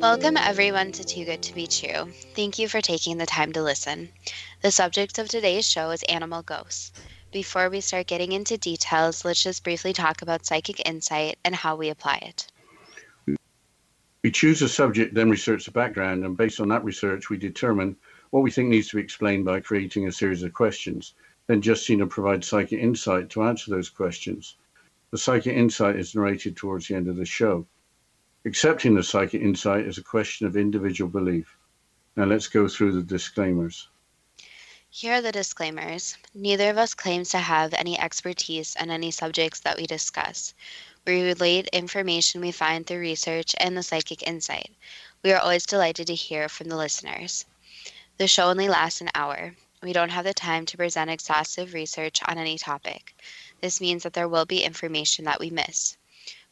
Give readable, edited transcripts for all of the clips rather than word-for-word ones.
Welcome everyone to Too Good to Be True. Thank you for taking the time to listen. The subject of today's show is animal ghosts. Before we start getting into details, let's just briefly talk about psychic insight and how we apply it. We choose a subject, then research the background, and based on that research, we determine what we think needs to be explained by creating a series of questions. Then Justina provides psychic insight to answer those questions. The psychic insight is narrated towards the end of the show. Accepting the psychic insight is a question of individual belief. Now let's go through the disclaimers. Here are the disclaimers. Neither of us claims to have any expertise on any subjects that we discuss. We relate information we find through research and the psychic insight. We are always delighted to hear from the listeners. The show only lasts an hour. We don't have the time to present exhaustive research on any topic. This means that there will be information that we miss.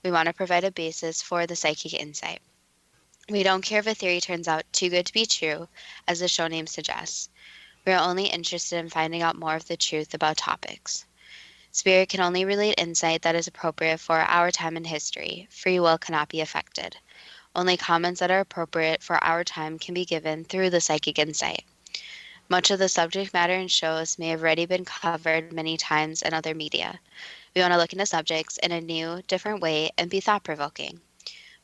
We want to provide a basis for the psychic insight. We don't care if a theory turns out too good to be true, as the show name suggests. We are only interested in finding out more of the truth about topics. Spirit can only relate insight that is appropriate for our time in history. Free will cannot be affected. Only comments that are appropriate for our time can be given through the psychic insight. Much of the subject matter in shows may have already been covered many times in other media. We want to look into subjects in a new, different way and be thought-provoking.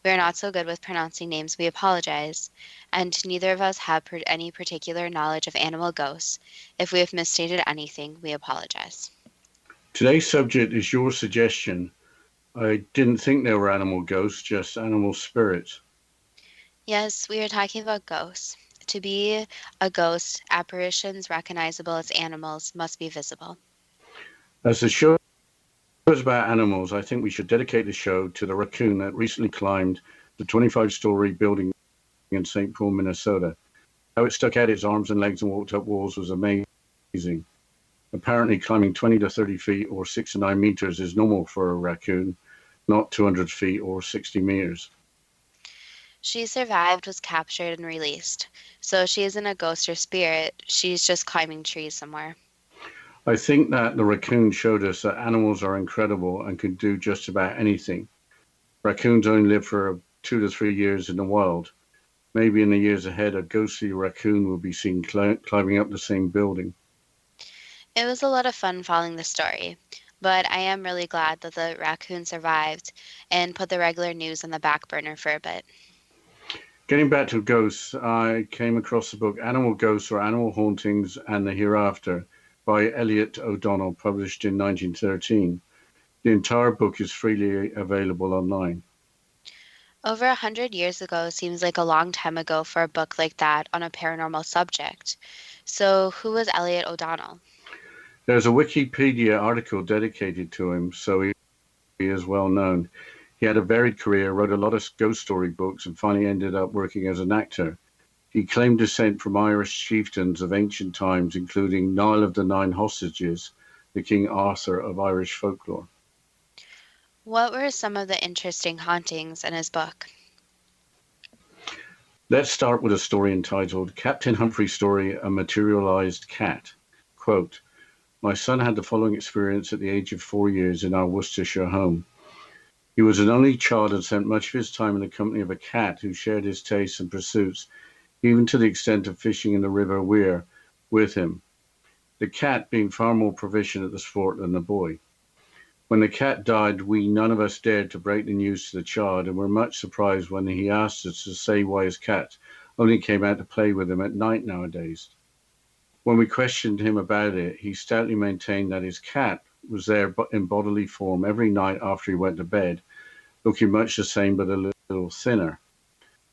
We are not so good with pronouncing names, we apologize, and neither of us have any particular knowledge of animal ghosts. If we have misstated anything, we apologize. Today's subject is your suggestion. I didn't think there were animal ghosts, just animal spirits. Yes, we are talking about ghosts. To be a ghost, apparitions recognizable as animals must be visible. As the show is about animals, I think we should dedicate the show to the raccoon that recently climbed the 25-story building in St. Paul, Minnesota. How it stuck out its arms and legs and walked up walls was amazing. Apparently, climbing 20 to 30 feet or 6 to 9 meters is normal for a raccoon, not 200 feet or 60 meters. She survived, was captured, and released. So she isn't a ghost or spirit, she's just climbing trees somewhere. I think that the raccoon showed us that animals are incredible and can do just about anything. Raccoons only live for 2 to 3 years in the wild. Maybe in the years ahead, a ghostly raccoon will be seen climbing up the same building. It was a lot of fun following the story, but I am really glad that the raccoon survived and put the regular news on the back burner for a bit. Getting back to ghosts, I came across the book Animal Ghosts or Animal Hauntings and the Hereafter by Elliot O'Donnell, published in 1913. The entire book is freely available online. Over 100 years ago seems like a long time ago for a book like that on a paranormal subject. So who was Elliot O'Donnell? There's a Wikipedia article dedicated to him, so he is well known. He had a varied career, wrote a lot of ghost story books, and finally ended up working as an actor. He claimed descent from Irish chieftains of ancient times, including Niall of the Nine Hostages, the King Arthur of Irish folklore. What were some of the interesting hauntings in his book? Let's start with a story entitled Captain Humphrey's Story, A Materialized Cat. Quote, my son had the following experience at the age of 4 years in our Worcestershire home. He was an only child and spent much of his time in the company of a cat who shared his tastes and pursuits, even to the extent of fishing in the River Wear with him, the cat being far more proficient at the sport than the boy. When the cat died, we none of us dared to break the news to the child, and were much surprised when he asked us to say why his cat only came out to play with him at night nowadays. When we questioned him about it, he stoutly maintained that his cat was there in bodily form every night after he went to bed, looking much the same but a little thinner.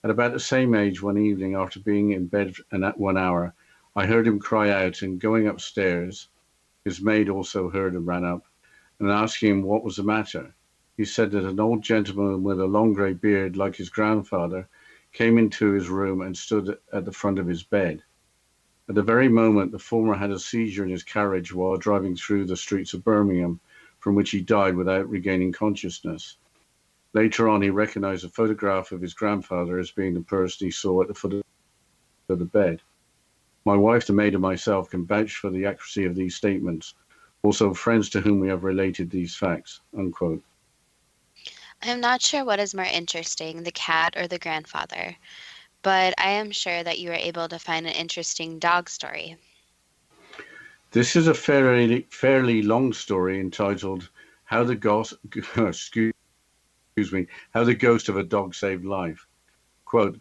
At about the same age one evening, after being in bed at 1 hour, I heard him cry out, and going upstairs, his maid also heard and ran up, and asking him what was the matter. He said that an old gentleman with a long grey beard, like his grandfather, came into his room and stood at the front of his bed. At the very moment, the former had a seizure in his carriage while driving through the streets of Birmingham, from which he died without regaining consciousness. Later on, he recognized a photograph of his grandfather as being the person he saw at the foot of the bed. My wife, the maid, and myself can vouch for the accuracy of these statements. Also, friends to whom we have related these facts." Unquote. I'm not sure what is more interesting, the cat or the grandfather, but I am sure that you were able to find an interesting dog story. This is a fairly long story entitled "How the Ghost excuse me How the Ghost of a Dog Saved Life." Quote: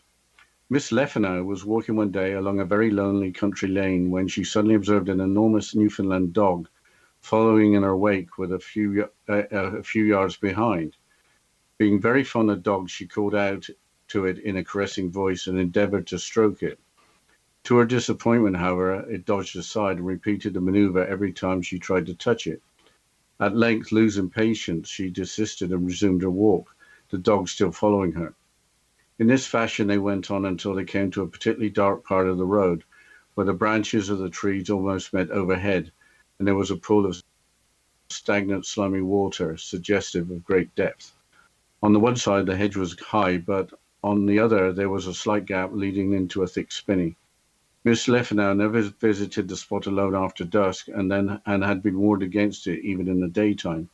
Miss Leffenau was walking one day along a very lonely country lane when she suddenly observed an enormous Newfoundland dog following in her wake with a few yards behind. Being very fond of dogs, she called out to it in a caressing voice and endeavored to stroke it. To her disappointment, however, it dodged aside and repeated the maneuver every time she tried to touch it. At length, losing patience, she desisted and resumed her walk, the dog still following her. In this fashion they went on until they came to a particularly dark part of the road, where the branches of the trees almost met overhead, and there was a pool of stagnant, slimy water, suggestive of great depth. On the one side the hedge was high, but on the other there was a slight gap leading into a thick spinney. Miss Leffenau never visited the spot alone after dusk, and had been warned against it even in the daytime.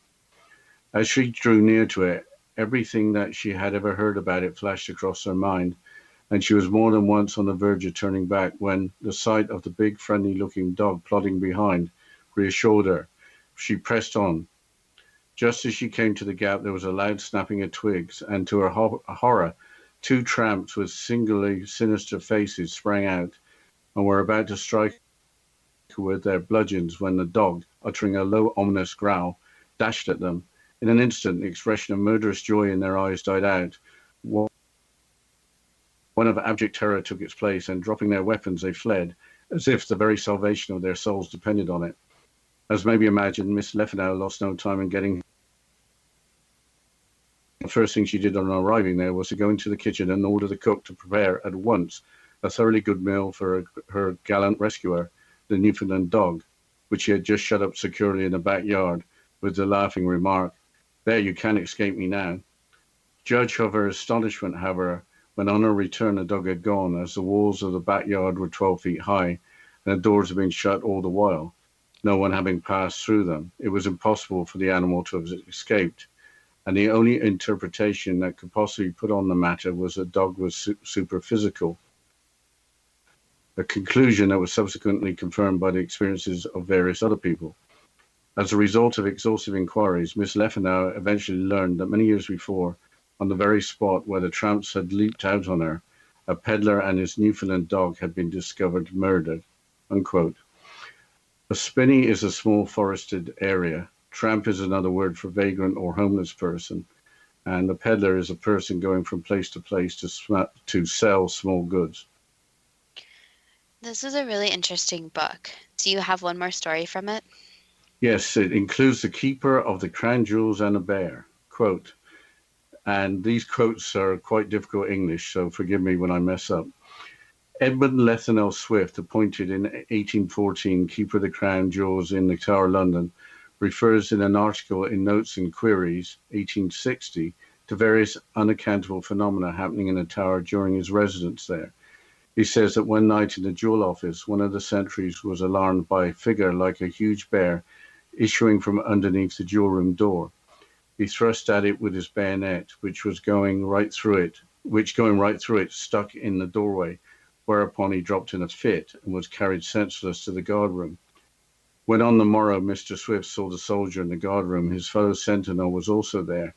As she drew near to it, everything that she had ever heard about it flashed across her mind, and she was more than once on the verge of turning back when the sight of the big, friendly-looking dog plodding behind reassured her. She pressed on. Just as she came to the gap, there was a loud snapping of twigs, and to her horror, two tramps with singularly sinister faces sprang out and were about to strike her with their bludgeons when the dog, uttering a low, ominous growl, dashed at them. In an instant, the expression of murderous joy in their eyes died out. One of abject terror took its place, and dropping their weapons, they fled, as if the very salvation of their souls depended on it. As may be imagined, Miss Leffenau lost no time in getting. The first thing she did on arriving there was to go into the kitchen and order the cook to prepare at once a thoroughly good meal for her gallant rescuer, the Newfoundland dog, which she had just shut up securely in the backyard, with the laughing remark, "There, you can't escape me now." Judge of her astonishment, however, when on her return the dog had gone, as the walls of the backyard were 12 feet high, and the doors had been shut all the while, no one having passed through them. It was impossible for the animal to have escaped, and the only interpretation that could possibly put on the matter was that the dog was superphysical, a conclusion that was subsequently confirmed by the experiences of various other people. As a result of exhaustive inquiries, Miss Leffenau eventually learned that many years before, on the very spot where the tramps had leaped out on her, a peddler and his Newfoundland dog had been discovered murdered. Unquote. A spinney is a small forested area. Tramp is another word for vagrant or homeless person, and a peddler is a person going from place to place to sell small goods. This is a really interesting book. Do you have one more story from it? Yes, it includes the keeper of the crown jewels and a bear. Quote, and these quotes are quite difficult English, so forgive me when I mess up. Edmund Lethonel Swift, appointed in 1814 Keeper of the Crown Jewels in the Tower, London, refers in an article in Notes and Queries, 1860, to various unaccountable phenomena happening in the Tower during his residence there. He says that one night in the jewel office, one of the sentries was alarmed by a figure like a huge bear issuing from underneath the jewel room door. He thrust at it with his bayonet, which going right through it stuck in the doorway, whereupon he dropped in a fit and was carried senseless to the guardroom. When on the morrow Mr. Swift saw the soldier in the guardroom, his fellow sentinel was also there,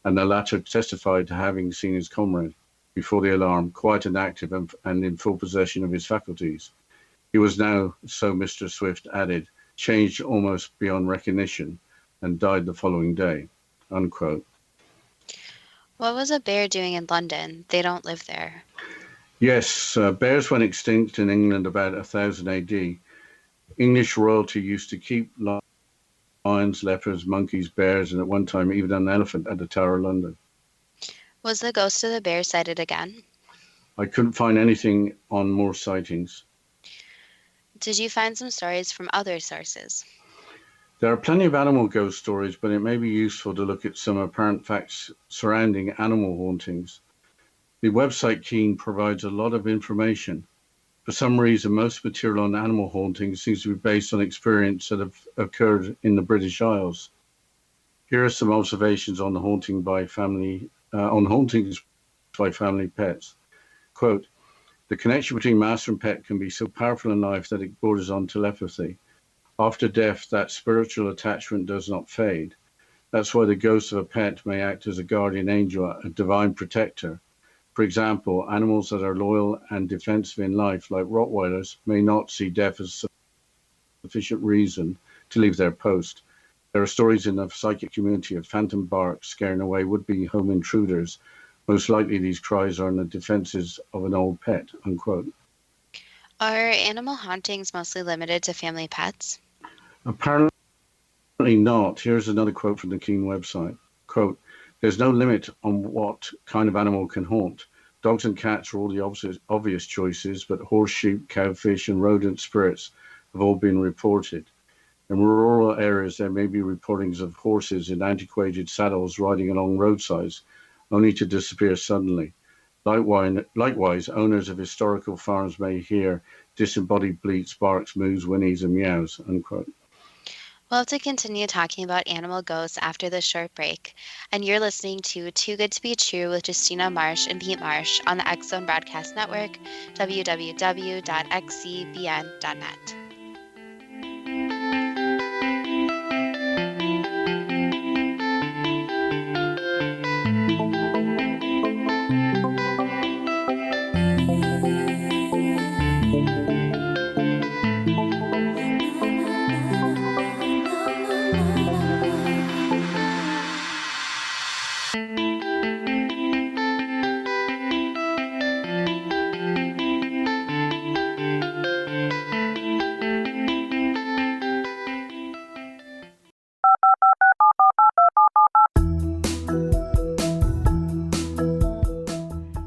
and the latter testified to having seen his comrade, before the alarm, quiet and active and in full possession of his faculties. He was now, so Mr. Swift added, changed almost beyond recognition, and died the following day. Unquote. What was a bear doing in London? They don't live there. Yes, bears went extinct in England about 1000 AD. English royalty used to keep lions, leopards, monkeys, bears, and at one time even an elephant at the Tower of London. Was the ghost of the bear sighted again? I couldn't find anything on more sightings. Did you find some stories from other sources? There are plenty of animal ghost stories, but it may be useful to look at some apparent facts surrounding animal hauntings. The website Keen provides a lot of information. For some reason, most material on animal hauntings seems to be based on experience that have occurred in the British Isles. Here are some observations on hauntings by family pets. Quote, the connection between master and pet can be so powerful in life that it borders on telepathy. After death, that spiritual attachment does not fade. That's why the ghost of a pet may act as a guardian angel, a divine protector. For example, animals that are loyal and defensive in life, like Rottweilers, may not see death as sufficient reason to leave their post. There are stories in the psychic community of phantom barks scaring away would-be home intruders. Most likely these cries are in the defenses of an old pet, unquote. Are animal hauntings mostly limited to family pets? Apparently not. Here's another quote from the Keen website. Quote, there's no limit on what kind of animal can haunt. Dogs and cats are all the obvious choices, but horse, sheep, cowfish, and rodent spirits have all been reported. In rural areas, there may be reportings of horses in antiquated saddles riding along roadsides, only to disappear suddenly. Likewise, owners of historical farms may hear disembodied bleats, barks, moos, whinnies, and meows, unquote. We'll have to continue talking about animal ghosts after this short break. And you're listening to Too Good to Be True with Justina Marsh and Pete Marsh on the X Zone Broadcast Network, www.xcbn.net.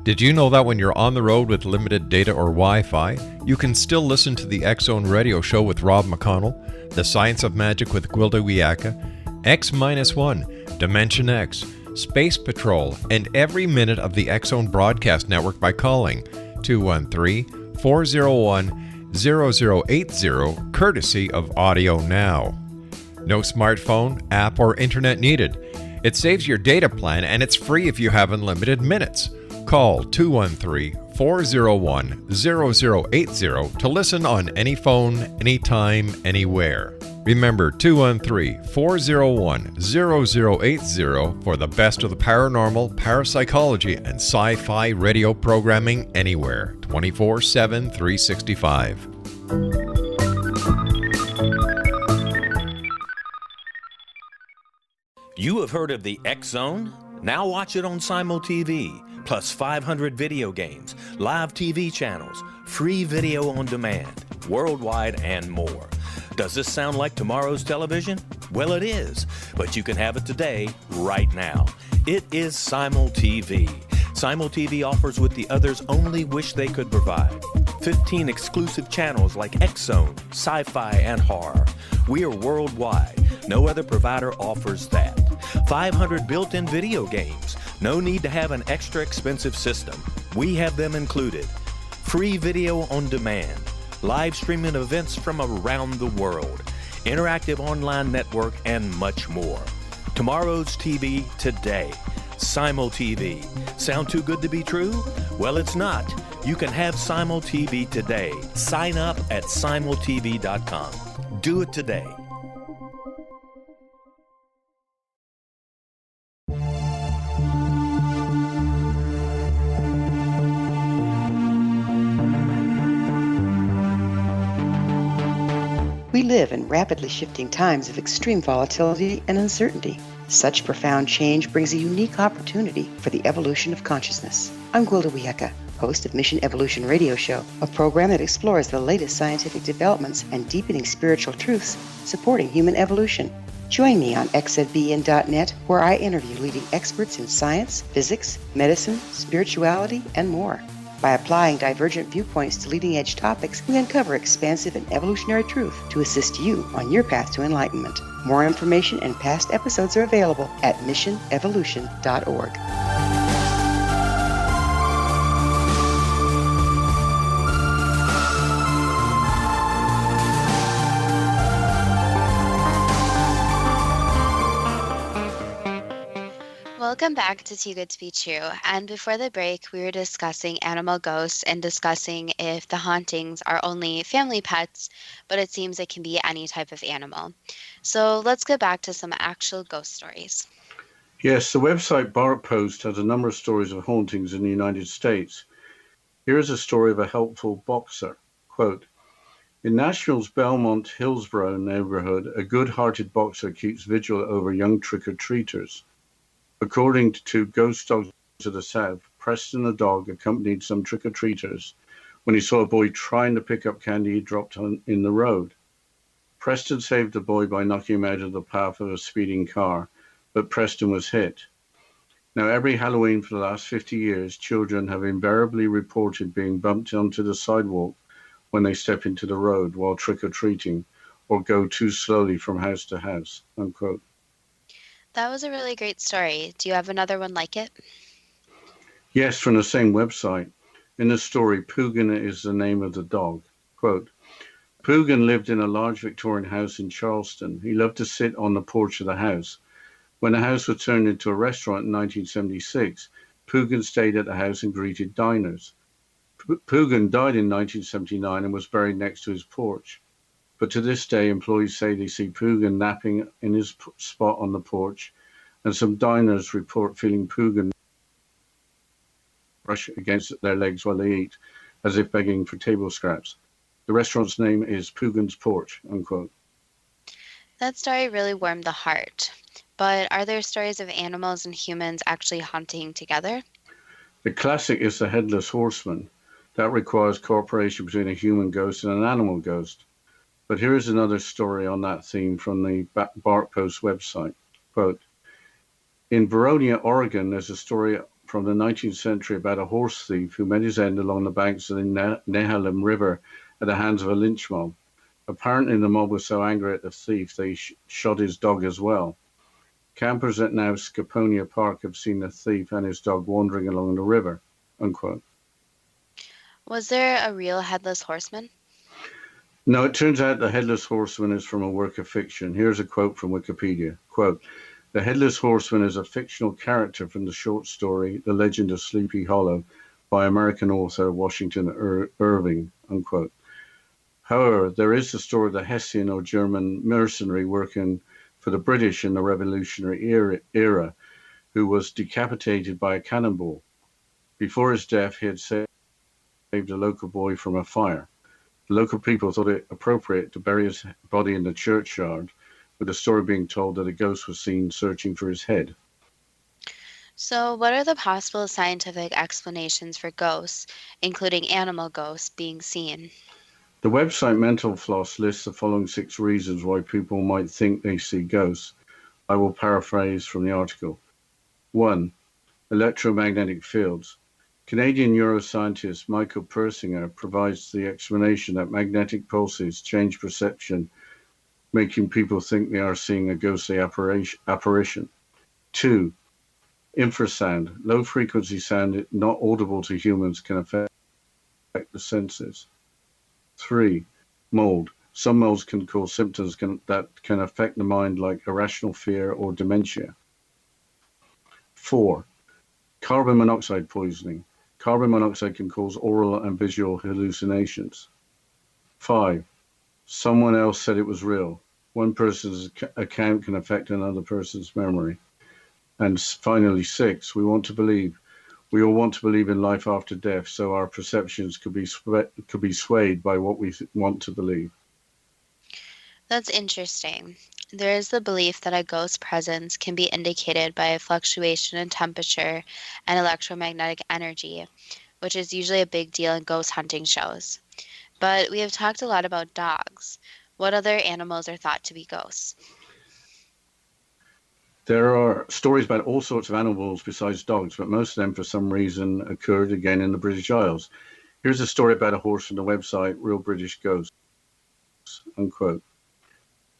Did you know that when you're on the road with limited data or Wi-Fi, you can still listen to the X Zone Radio Show with Rob McConnell, The Science of Magic with Gwilda Wiyaka, X-1, Dimension X, Space Patrol, and every minute of the X Zone Broadcast Network by calling 213-401-0080, courtesy of Audio Now. No smartphone, app, or internet needed. It saves your data plan and it's free if you have unlimited minutes. Call 213-401-0080 to listen on any phone, anytime, anywhere. Remember 213-401-0080 for the best of the paranormal, parapsychology, and sci-fi radio programming anywhere, 24/7, 365. You have heard of the X Zone? Now watch it on Simul TV. Plus 500 video games, live TV channels, free video on demand, worldwide, and more. Does this sound like tomorrow's television? Well, it is, but you can have it today, right now. It is Simul TV. Simul TV offers what the others only wish they could provide. 15 exclusive channels like X-Zone, Sci-Fi, and Horror. We are worldwide. No other provider offers that. 500 built-in video games. No need to have an extra expensive system. We have them included. Free video on demand. Live streaming events from around the world. Interactive online network, and much more. Tomorrow's TV today. Simul TV. Sound too good to be true? Well, it's not. You can have Simul TV today. Sign up at simultv.com. Do it today. We live in rapidly shifting times of extreme volatility and uncertainty. Such profound change brings a unique opportunity for the evolution of consciousness. I'm Gwilda Wiyaka, host of Mission Evolution Radio Show, a program that explores the latest scientific developments and deepening spiritual truths supporting human evolution. Join me on xzbn.net, where I interview leading experts in science, physics, medicine, spirituality, and more. By applying divergent viewpoints to leading-edge topics, we uncover expansive and evolutionary truth to assist you on your path to enlightenment. More information and past episodes are available at missionevolution.org. Welcome back to Too Good to Be True. And before the break, we were discussing animal ghosts and discussing if the hauntings are only family pets, but it seems it can be any type of animal. So let's get back to some actual ghost stories. Yes, the website Bark Post has a number of stories of hauntings in the United States. Here is a story of a helpful boxer. Quote, in Nashville's Belmont Hillsborough neighborhood, a good-hearted boxer keeps vigil over young trick-or-treaters. According to Ghost Dogs of the South, Preston the dog accompanied some trick-or-treaters when he saw a boy trying to pick up candy he dropped in the road. Preston saved the boy by knocking him out of the path of a speeding car, but Preston was hit. Now, every Halloween for the last 50 years, children have invariably reported being bumped onto the sidewalk when they step into the road while trick-or-treating or go too slowly from house to house, unquote. That was a really great story. Do you have another one like it? Yes, from the same website. In the story, Poogan is the name of the dog. Quote, Poogan lived in a large Victorian house in Charleston. He loved to sit on the porch of the house. When the house was turned into a restaurant in 1976, Poogan stayed at the house and greeted diners. Poogan died in 1979 and was buried next to his porch. But to this day, employees say they see Poogan napping in his spot on the porch, and some diners report feeling Poogan brush against their legs while they eat, as if begging for table scraps. The restaurant's name is Poogan's Porch, unquote. That story really warmed the heart. But are there stories of animals and humans actually haunting together? The classic is the Headless Horseman. That requires cooperation between a human ghost and an animal ghost. But here is another story on that theme from the Bark Post website. Quote, in Veronia, Oregon, there's a story from the 19th century about a horse thief who met his end along the banks of the Nehalem River at the hands of a lynch mob. Apparently, the mob was so angry at the thief they shot his dog as well. Campers at now Scaponia Park have seen the thief and his dog wandering along the river, unquote. Was there a real headless horseman? No, it turns out the Headless Horseman is from a work of fiction. Here's a quote from Wikipedia. Quote, the Headless Horseman is a fictional character from the short story The Legend of Sleepy Hollow by American author Washington Irving, unquote. However, there is the story of the Hessian or German mercenary working for the British in the Revolutionary era who was decapitated by a cannonball. Before his death, he had saved a local boy from a fire. The local people thought it appropriate to bury his body in the churchyard, with the story being told that a ghost was seen searching for his head. So, what are the possible scientific explanations for ghosts, including animal ghosts, being seen? The website Mental Floss lists the following 6 reasons why people might think they see ghosts. I will paraphrase from the article. 1. Electromagnetic fields. Canadian neuroscientist Michael Persinger provides the explanation that magnetic pulses change perception, making people think they are seeing a ghostly apparition. 2. Infrasound. Low-frequency sound not audible to humans can affect the senses. 3. Mold. Some molds can cause symptoms that can affect the mind, like irrational fear or dementia. 4. Carbon monoxide poisoning. Carbon monoxide can cause oral and visual hallucinations. 5. Someone else said it was real. One person's account can affect another person's memory. And finally, 6. We all want to believe in life after death, so our perceptions could be swayed by what we want to believe. That's interesting. There is the belief that a ghost presence can be indicated by a fluctuation in temperature and electromagnetic energy, which is usually a big deal in ghost hunting shows. But we have talked a lot about dogs. What other animals are thought to be ghosts? There are stories about all sorts of animals besides dogs, but most of them, for some reason, occurred again in the British Isles. Here's a story about a horse from the website Real British Ghosts, unquote.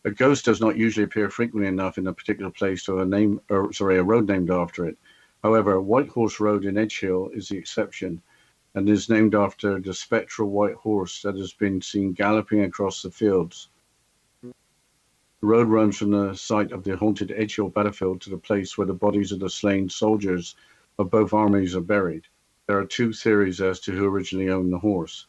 A ghost does not usually appear frequently enough in a particular place to a road named after it. However, White Horse Road in Edgehill is the exception, and is named after the spectral white horse that has been seen galloping across the fields. The The road runs from the site of the haunted Edgehill battlefield to the place where the bodies of the slain soldiers of both armies are buried. There are two theories as to who originally owned the horse.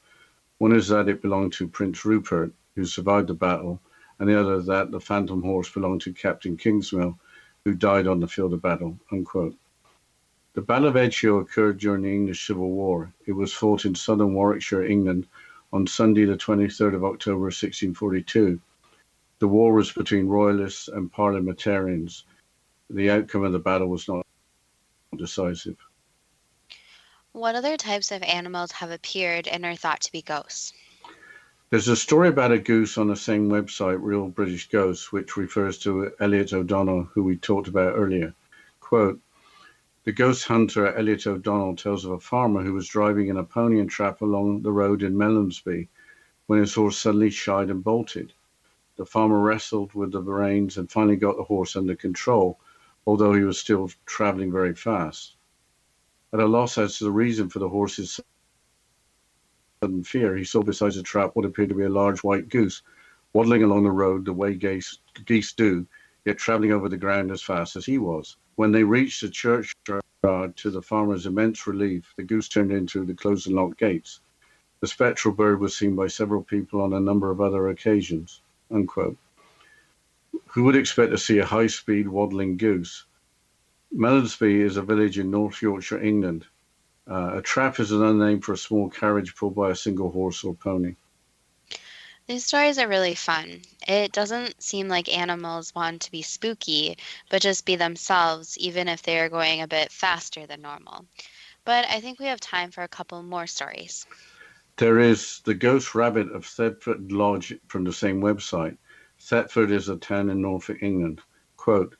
One is that it belonged to Prince Rupert, who survived the battle, and the other that the phantom horse belonged to Captain Kingsmill, who died on the field of battle. Unquote. The Battle of Edgehill occurred during the English Civil War. It was fought in southern Warwickshire, England, on Sunday, the 23rd of October, 1642. The war was between royalists and parliamentarians. The outcome of the battle was not decisive. What other types of animals have appeared and are thought to be ghosts? There's a story about a goose on the same website, Real British Ghosts, which refers to Elliot O'Donnell, who we talked about earlier. Quote, the ghost hunter Elliot O'Donnell tells of a farmer who was driving in a pony and trap along the road in Melonsby when his horse suddenly shied and bolted. The farmer wrestled with the reins and finally got the horse under control, although he was still traveling very fast. At a loss as to the reason for the horse's sudden fear, he saw beside the trap what appeared to be a large white goose, waddling along the road the way geese do, yet traveling over the ground as fast as he was. When they reached the churchyard, to the farmer's immense relief, the goose turned into the closed and locked gates. The spectral bird was seen by several people on a number of other occasions. Unquote. Who would expect to see a high-speed waddling goose? Melonsby is a village in North Yorkshire, England. A trap is another name for a small carriage pulled by a single horse or pony. These stories are really fun. It doesn't seem like animals want to be spooky, but just be themselves, even if they are going a bit faster than normal. But I think we have time for a couple more stories. There is the ghost rabbit of Thetford Lodge from the same website. Thetford is a town in Norfolk, England. Quote,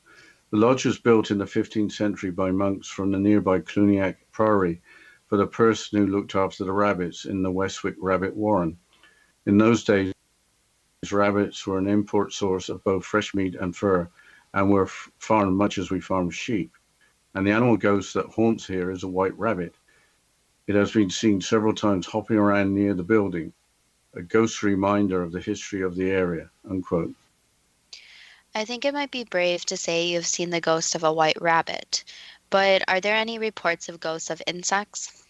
the lodge was built in the 15th century by monks from the nearby Cluniac Priory for the person who looked after the rabbits in the Westwick Rabbit Warren. In those days, rabbits were an import source of both fresh meat and fur, and were farmed much as we farm sheep. And the animal ghost that haunts here is a white rabbit. It has been seen several times hopping around near the building, a ghost reminder of the history of the area. Unquote. I think it might be brave to say you've seen the ghost of a white rabbit, but are there any reports of ghosts of insects?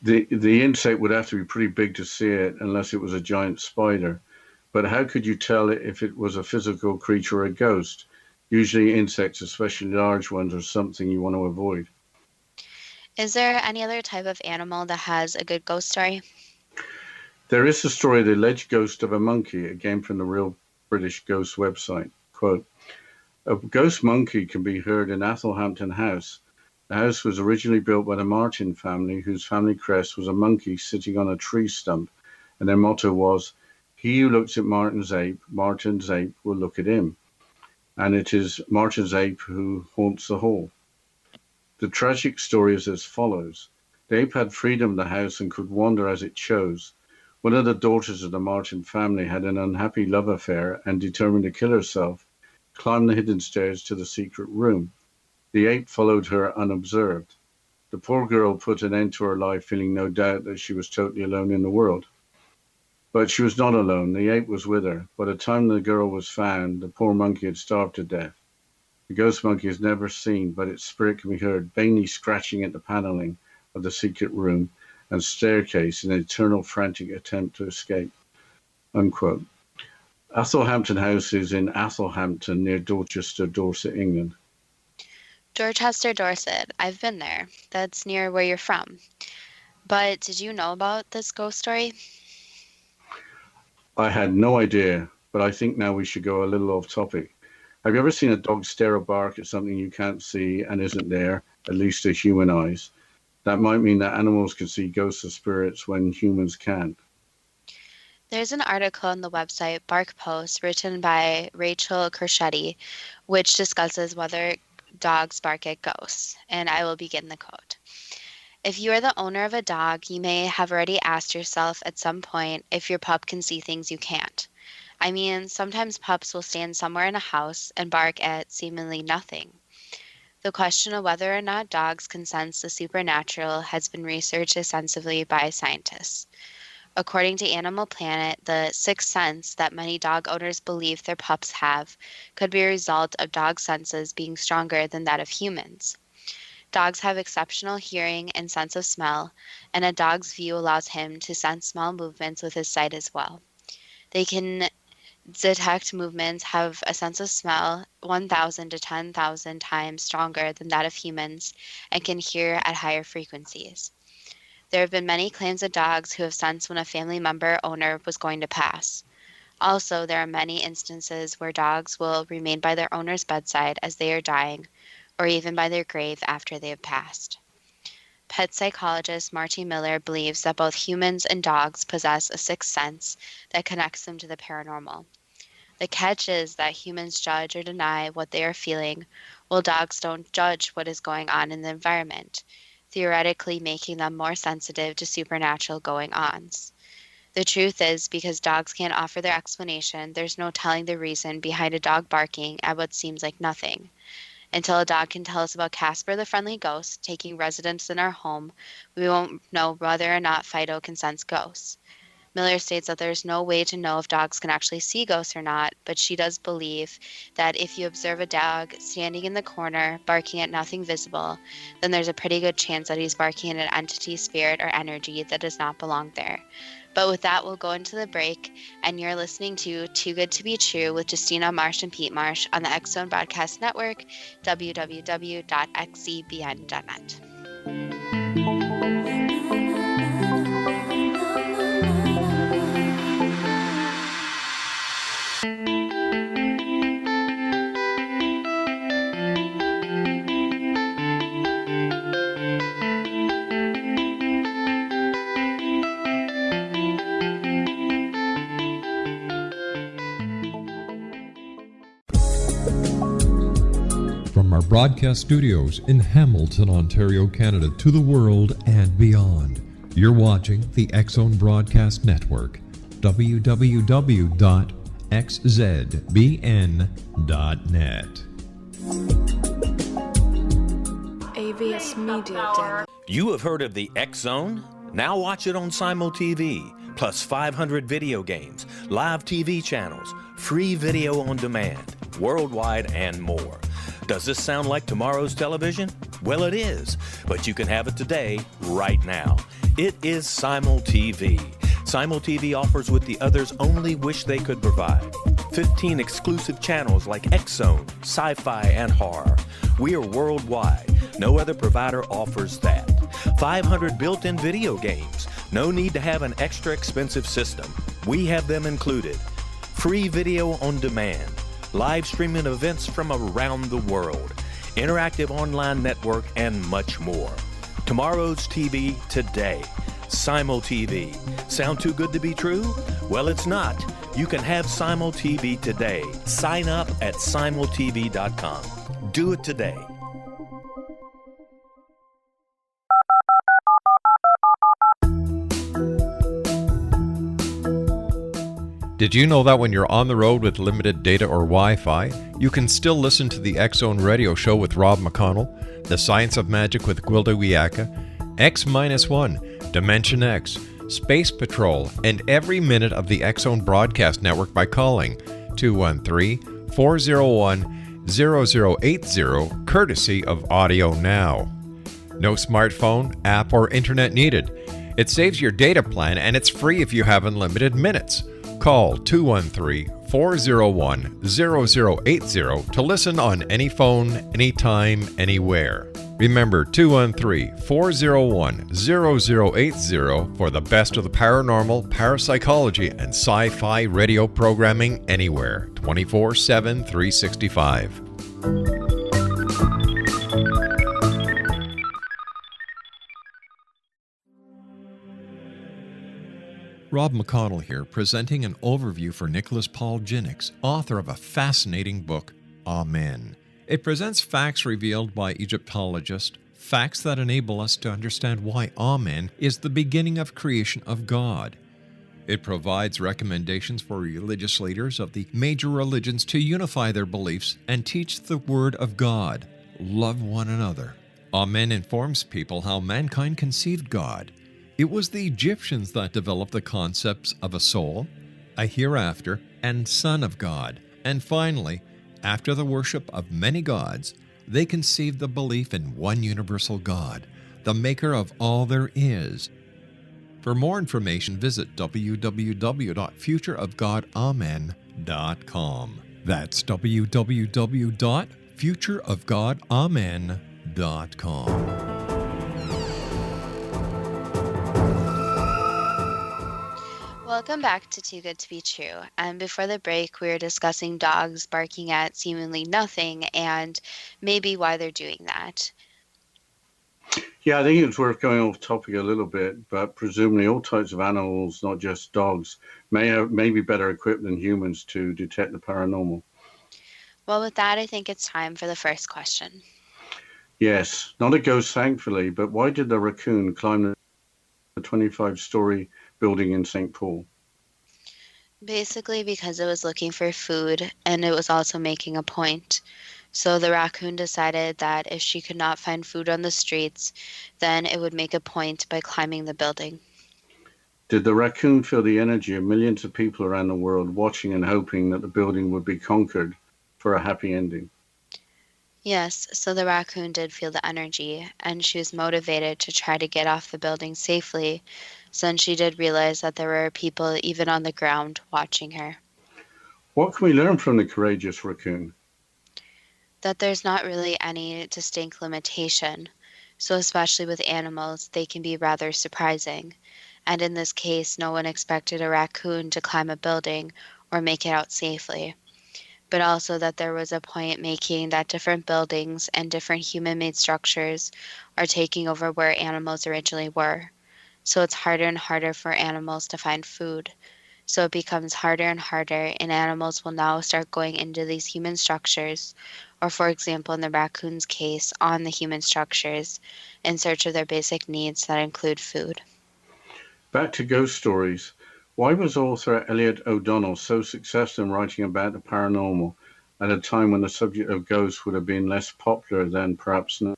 The insect would have to be pretty big to see it unless it was a giant spider. But how could you tell if it was a physical creature or a ghost? Usually insects, especially large ones, are something you want to avoid. Is there any other type of animal that has a good ghost story? There is the story of the alleged ghost of a monkey, again from the Real British Ghost website. Quote, a ghost monkey can be heard in Athelhampton House. The house was originally built by the Martin family, whose family crest was a monkey sitting on a tree stump, and their motto was, he who looks at Martin's ape will look at him. And it is Martin's ape who haunts the hall. The tragic story is as follows. The ape had freedom of the house and could wander as it chose. One of the daughters of the Martin family had an unhappy love affair and, determined to kill herself, climbed the hidden stairs to the secret room. The ape followed her unobserved. The poor girl put an end to her life, feeling no doubt that she was totally alone in the world. But she was not alone. The ape was with her. By the time the girl was found, the poor monkey had starved to death. The ghost monkey is never seen, but its spirit can be heard vainly scratching at the paneling of the secret room and staircase in an eternal frantic attempt to escape. Unquote. Athelhampton House is in Athelhampton, near Dorchester, Dorset, England. Dorchester, Dorset. I've been there. That's near where you're from. But did you know about this ghost story? I had no idea, but I think now we should go a little off topic. Have you ever seen a dog stare or bark at something you can't see and isn't there, at least to human eyes? That might mean that animals can see ghosts or spirits when humans can't. There's an article on the website Bark Post written by Rachel Kerschetti, which discusses whether dogs bark at ghosts, and I will begin the quote. If you are the owner of a dog, you may have already asked yourself at some point if your pup can see things you can't. I mean, sometimes pups will stand somewhere in a house and bark at seemingly nothing. The question of whether or not dogs can sense the supernatural has been researched extensively by scientists. According to Animal Planet, the sixth sense that many dog owners believe their pups have could be a result of dog senses being stronger than that of humans. Dogs have exceptional hearing and sense of smell, and a dog's view allows him to sense small movements with his sight as well. They can detect movements, have a sense of smell 1,000 to 10,000 times stronger than that of humans, and can hear at higher frequencies. There have been many claims of dogs who have sensed when a family member owner was going to pass. Also, there are many instances where dogs will remain by their owner's bedside as they are dying, or even by their grave after they have passed. Pet psychologist Marty Miller believes that both humans and dogs possess a sixth sense that connects them to the paranormal. The catch is that humans judge or deny what they are feeling, while dogs don't judge what is going on in the environment, theoretically making them more sensitive to supernatural going-ons. The truth is, because dogs can't offer their explanation, there's no telling the reason behind a dog barking at what seems like nothing. Until a dog can tell us about Casper the Friendly Ghost taking residence in our home, we won't know whether or not Fido can sense ghosts. Miller states that there's no way to know if dogs can actually see ghosts or not, but she does believe that if you observe a dog standing in the corner, barking at nothing visible, then there's a pretty good chance that he's barking at an entity, spirit, or energy that does not belong there. But with that, we'll go into the break, and you're listening to Too Good to Be True with Justina Marsh and Pete Marsh on the X Zone Broadcast Network, www.xzbn.net. From our broadcast studios in Hamilton, Ontario, Canada, to the world and beyond, you're watching the X Zone Broadcast Network, www.xzbn.net. AVS Media Den. You have heard of the X Zone? Now watch it on SimulTV, plus 500 video games, live TV channels, free video on demand, worldwide, and more. Does this sound like tomorrow's television? Well, it is, but you can have it today, right now. It is SimulTV. SimulTV offers what the others only wish they could provide. 15 exclusive channels like X-Zone, Sci-Fi, and Horror. We are worldwide. No other provider offers that. 500 built-in video games. No need to have an extra expensive system. We have them included. Free video on demand. Live streaming events from around the world, interactive online network, and much more. Tomorrow's TV today. SimulTV. Sound too good to be true? Well, it's not. You can have SimulTV today. Sign up at simultv.com. Do it today. Did you know that when you're on the road with limited data or Wi-Fi, you can still listen to the X Zone Radio Show with Rob McConnell, The Science of Magic with Gwilda Wiyaka, X-1, Dimension X, Space Patrol, and every minute of the X Zone Broadcast Network by calling 213-401-0080, courtesy of Audio Now. No smartphone, app, or internet needed. It saves your data plan and it's free if you have unlimited minutes. Call 213-401-0080 to listen on any phone, anytime, anywhere. Remember 213-401-0080 for the best of the paranormal, parapsychology, and sci-fi radio programming anywhere, 24/7, 365. Rob McConnell here, presenting an overview for Nicholas Paul Jennings, author of a fascinating book, Amen. It presents facts revealed by Egyptologists, facts that enable us to understand why Amen is the beginning of creation of God. It provides recommendations for religious leaders of the major religions to unify their beliefs and teach the Word of God. Love one another. Amen informs people how mankind conceived God. It was the Egyptians that developed the concepts of a soul, a hereafter, and Son of God. And finally, after the worship of many gods, they conceived the belief in one universal God, the maker of all there is. For more information, visit www.futureofgodamen.com. That's www.futureofgodamen.com. Welcome back to Too Good to Be True. And before the break, we were discussing dogs barking at seemingly nothing and maybe why they're doing that. Yeah, I think it's worth going off topic a little bit, but presumably all types of animals, not just dogs, may be better equipped than humans to detect the paranormal. Well, with that, I think it's time for the first question. Yes, not a ghost, thankfully, but why did the raccoon climb the 25-story building in St. Paul? Basically, because it was looking for food and it was also making a point. So the raccoon decided that if she could not find food on the streets, then it would make a point by climbing the building. Did the raccoon feel the energy of millions of people around the world watching and hoping that the building would be conquered for a happy ending? Yes, so the raccoon did feel the energy, and she was motivated to try to get off the building safely, since she did realize that there were people even on the ground watching her. What can we learn from the courageous raccoon? That there's not really any distinct limitation, so especially with animals, they can be rather surprising. And in this case, no one expected a raccoon to climb a building or make it out safely. But also that there was a point making that different buildings and different human-made structures are taking over where animals originally were. So it's harder and harder for animals to find food. So it becomes harder and harder, and animals will now start going into these human structures, or for example, in the raccoon's case, on the human structures, in search of their basic needs that include food. Back to ghost stories. Why was author Elliot O'Donnell so successful in writing about the paranormal at a time when the subject of ghosts would have been less popular than perhaps now?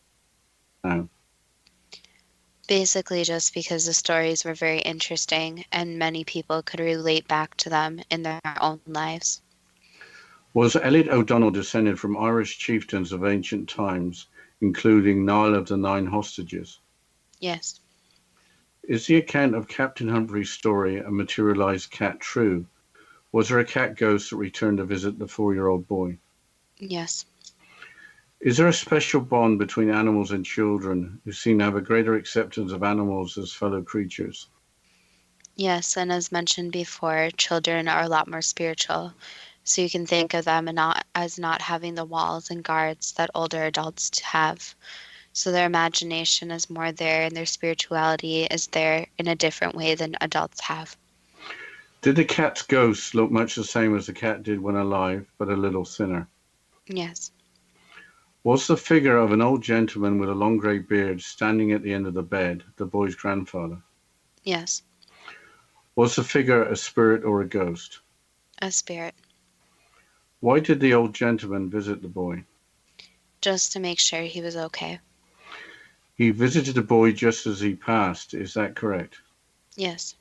Basically, just because the stories were very interesting and many people could relate back to them in their own lives. Was Elliot O'Donnell descended from Irish chieftains of ancient times, including Niall of the Nine Hostages? Yes, Is the account of Captain Humphrey's story, A Materialized Cat, true? Was there a cat ghost that returned to visit the 4-year-old boy? yes, Is there a special bond between animals and children who seem to have a greater acceptance of animals as fellow creatures? yes. And as mentioned before, children are a lot more spiritual. So you can think of them as not having the walls and guards that older adults have. So their imagination is more there and their spirituality is there in a different way than adults have. Did the cat's ghost look much the same as the cat did when alive, but a little thinner? Yes, Was the figure of an old gentleman with a long grey beard standing at the end of the bed the boy's grandfather? yes, Was the figure a spirit or a ghost? a spirit. Why did the old gentleman visit the boy? Just to make sure he was okay. He visited the boy just as he passed, is that correct? Yes,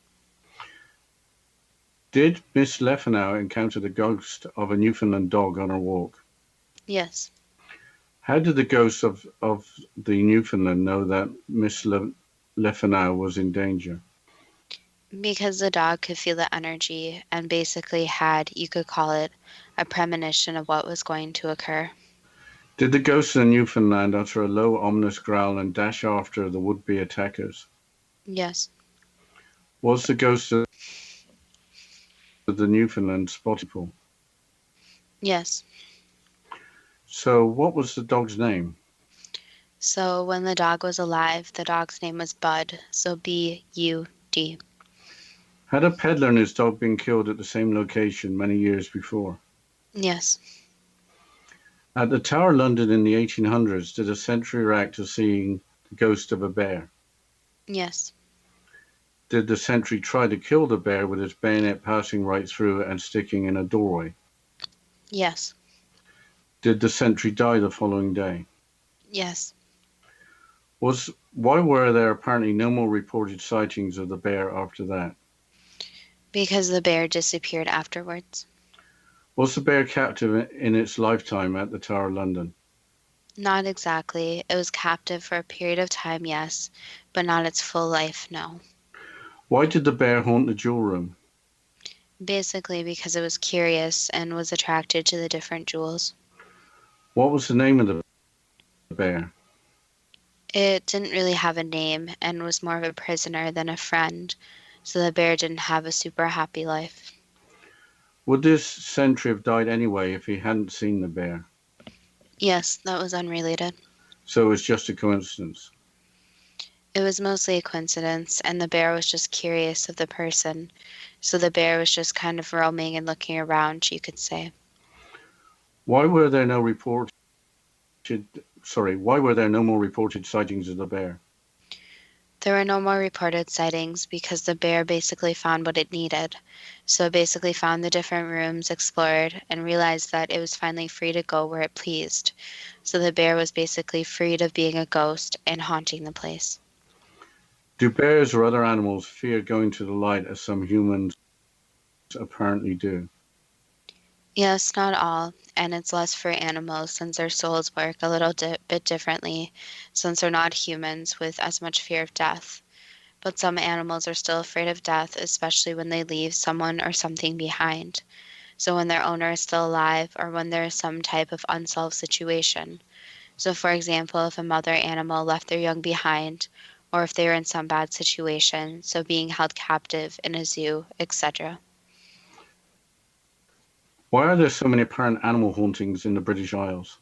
Did Miss Leffenau encounter the ghost of a Newfoundland dog on her walk? yes. How did the ghost of the Newfoundland know that Miss Leffenau was in danger? Because the dog could feel the energy and basically had, you could call it, a premonition of what was going to occur. Did the ghost of the Newfoundland utter a low, ominous growl and dash after the would-be attackers? Yes, Was the ghost of the Newfoundland spotted people? yes. So what was the dog's name? So when the dog was alive, the dog's name was Bud, so B-U-D. Had a peddler and his dog been killed at the same location many years before? Yes, At the Tower London in the 1800s, did a sentry react to seeing the ghost of a bear? yes, Did the sentry try to kill the bear with his bayonet passing right through and sticking in a doorway? yes, Did the sentry die the following day? yes. Why were there apparently no more reported sightings of the bear after that? Because the bear disappeared afterwards. Was the bear captive in its lifetime at the Tower of London? Not exactly. It was captive for a period of time, yes, but not its full life, no. Why did the bear haunt the jewel room? Basically because it was curious and was attracted to the different jewels. What was the name of the bear? It didn't really have a name and was more of a prisoner than a friend, so the bear didn't have a super happy life. Would this sentry have died anyway if he hadn't seen the bear? Yes, that was unrelated. So it was just a coincidence. It was mostly a coincidence, and the bear was just curious of the person, so the bear was just kind of roaming and looking around, you could say. Why were there no reported why were there no more reported sightings of the bear? There were no more reported sightings because the bear basically found what it needed. So it basically found the different rooms, explored, and realized that it was finally free to go where it pleased. So the bear was basically freed of being a ghost and haunting the place. Do bears or other animals fear going to the light as some humans apparently do? Yes, not all, and it's less for animals since their souls work a little bit differently, since they're not humans with as much fear of death. But some animals are still afraid of death, especially when they leave someone or something behind. So when their owner is still alive or when there is some type of unsolved situation. So for example, if a mother animal left their young behind, or if they were in some bad situation, so being held captive in a zoo, etc. Why are there so many apparent animal hauntings in the British Isles?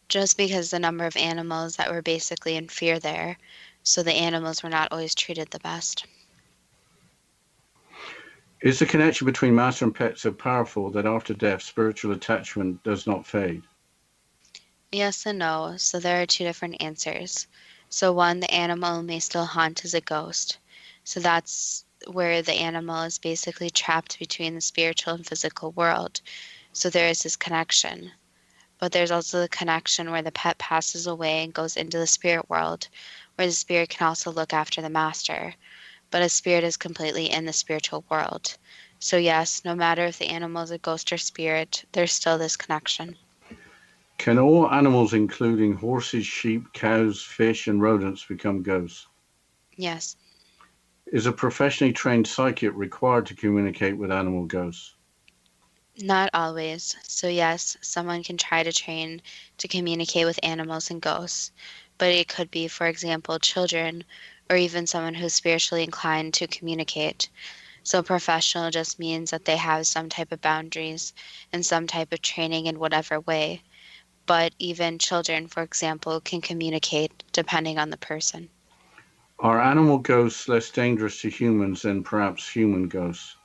Just because the number of animals that were basically in fear there, so the animals were not always treated the best. Is the connection between master and pet so powerful that after death spiritual attachment does not fade? Yes and no, so there are two different answers. So one, the animal may still haunt as a ghost. So that's where the animal is basically trapped between the spiritual and physical world. So there is this connection. But there's also the connection where the pet passes away and goes into the spirit world, where the spirit can also look after the master. But a spirit is completely in the spiritual world. So yes, no matter if the animal is a ghost or spirit, there's still this connection. Can all animals, including horses, sheep, cows, fish, and rodents, become ghosts? Yes. Is a professionally trained psychic required to communicate with animal ghosts? Not always. So, yes, someone can try to train to communicate with animals and ghosts, but it could be, for example, children or even someone who's spiritually inclined to communicate. So, professional just means that they have some type of boundaries and some type of training in whatever way. But even children, for example, can communicate depending on the person. Are animal ghosts less dangerous to humans than perhaps human ghosts?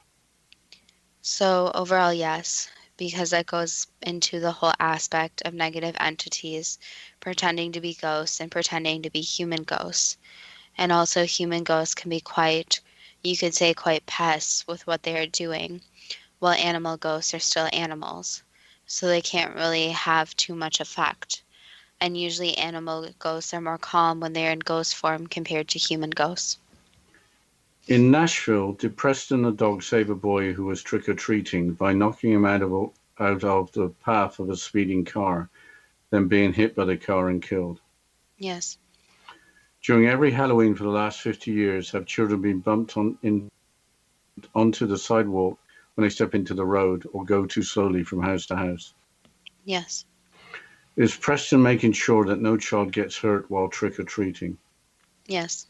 So, overall, yes, because that goes into the whole aspect of negative entities pretending to be ghosts and pretending to be human ghosts. And also, human ghosts can be quite, you could say, quite pests with what they are doing, while animal ghosts are still animals. So, they can't really have too much effect. And usually, animal ghosts are more calm when they're in ghost form compared to human ghosts. In Nashville, did Preston the dog save a boy who was trick-or-treating by knocking him out of the path of a speeding car, then being hit by the car and killed? Yes, During every Halloween for the last 50 years, have children been onto the sidewalk when they step into the road or go too slowly from house to house? yes, Is Preston making sure that no child gets hurt while trick-or-treating? yes.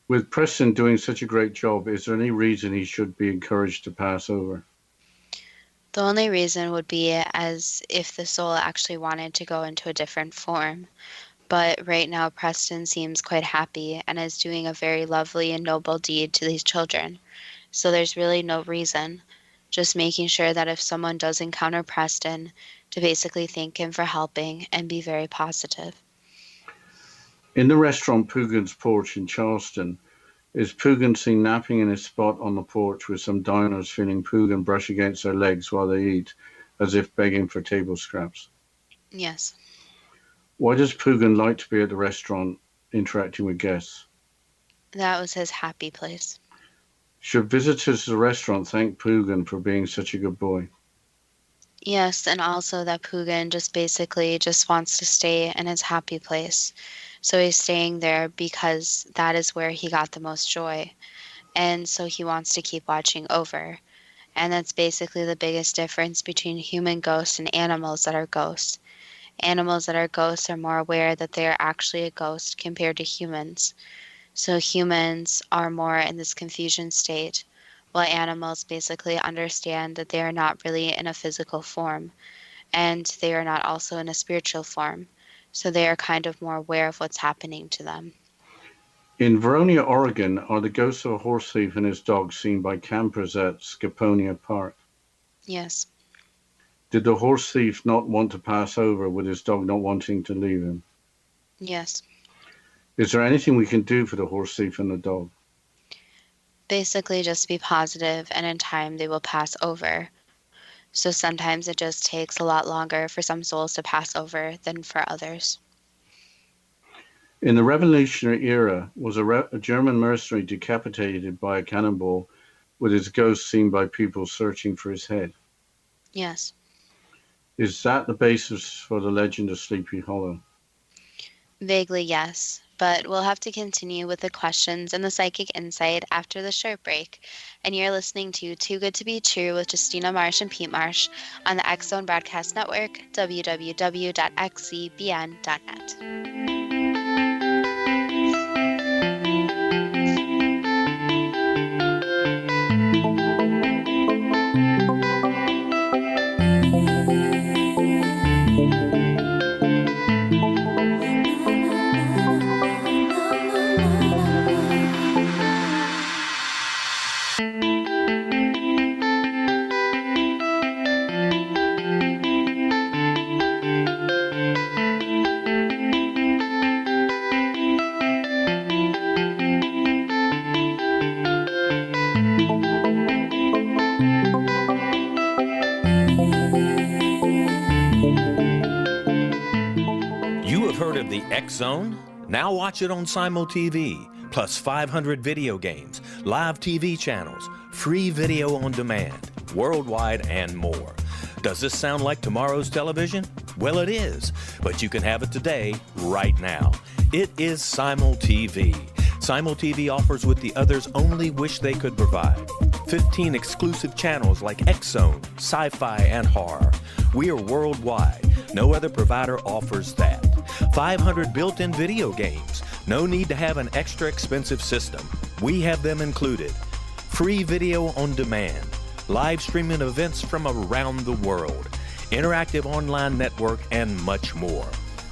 With Preston doing such a great job, is there any reason he should be encouraged to pass over? The only reason would be as if the soul actually wanted to go into a different form. But right now, Preston seems quite happy and is doing a very lovely and noble deed to these children. So there's really no reason. Just making sure that if someone does encounter Preston, to basically thank him for helping and be very positive. In the restaurant Poogan's Porch in Charleston, is Poogan seen napping in his spot on the porch with some diners feeling Poogan brush against their legs while they eat, as if begging for table scraps? Yes. Why does Poogan like to be at the restaurant interacting with guests? That was his happy place. Should visitors to the restaurant thank Poogan for being such a good boy? Yes, and also that Poogan just basically just wants to stay in his happy place. So he's staying there because that is where he got the most joy. And so he wants to keep watching over. And that's basically the biggest difference between human ghosts and animals that are ghosts. Animals that are ghosts are more aware that they are actually a ghost compared to humans. So humans are more in this confusion state, while animals basically understand that they are not really in a physical form, and they are not also in a spiritual form. So they are kind of more aware of what's happening to them. In Verona, Oregon, are the ghosts of a horse thief and his dog seen by campers at Scaponia Park? Yes. Did the horse thief not want to pass over with his dog not wanting to leave him? Yes. Is there anything we can do for the horse thief and the dog? Basically just be positive, and in time they will pass over. So sometimes it just takes a lot longer for some souls to pass over than for others. In the Revolutionary era, was a German mercenary decapitated by a cannonball with his ghost seen by people searching for his head? Yes. Is that the basis for the legend of Sleepy Hollow? Vaguely, yes. But we'll have to continue with the questions and the psychic insight after the short break. And you're listening to Too Good to Be True with Justina Marsh and Pete Marsh on the X Zone Broadcast Network, www.xzbn.net. You have heard of the X Zone? Now watch it on Simul TV, plus 500 video games, live TV channels, free video on demand, worldwide, and more. Does this sound like tomorrow's television? Well, it is, but you can have it today, right now. It is Simul TV. Simul TV offers what the others only wish they could provide. 15 exclusive channels like X Zone, Sci-Fi, and Horror. We are worldwide. No other provider offers that. 500 built-in video games. No need to have an extra expensive system. We have them included. Free video on demand. Live streaming events from around the world. Interactive online network, and much more.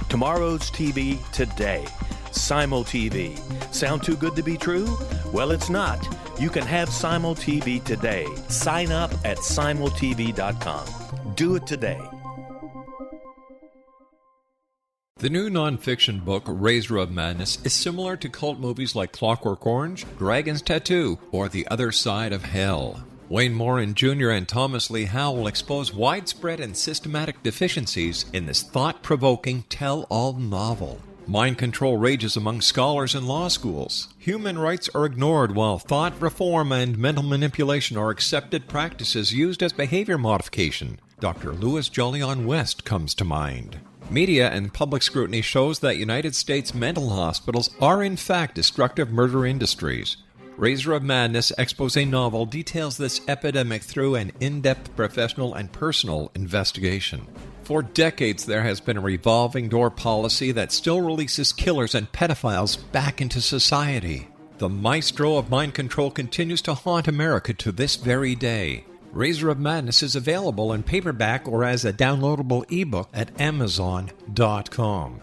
Tomorrow's TV today. Simul TV. Sound too good to be true? Well, it's not. You can have Simul TV today. Sign up at simultv.com. Do it today. The new nonfiction book, Razor of Madness, is similar to cult movies like Clockwork Orange, Dragon's Tattoo, or The Other Side of Hell. Wayne Morin Jr. and Thomas Lee Howell will expose widespread and systematic deficiencies in this thought-provoking tell-all novel. Mind control rages among scholars in law schools. Human rights are ignored while thought reform and mental manipulation are accepted practices used as behavior modification. Dr. Louis Jolyon West comes to mind. Media and public scrutiny shows that United States mental hospitals are in fact destructive murder industries. Razor of Madness expose novel details this epidemic through an in-depth professional and personal investigation. For decades, there has been a revolving door policy that still releases killers and pedophiles back into society. The maestro of mind control continues to haunt America to this very day. Razor of Madness is available in paperback or as a downloadable ebook at Amazon.com.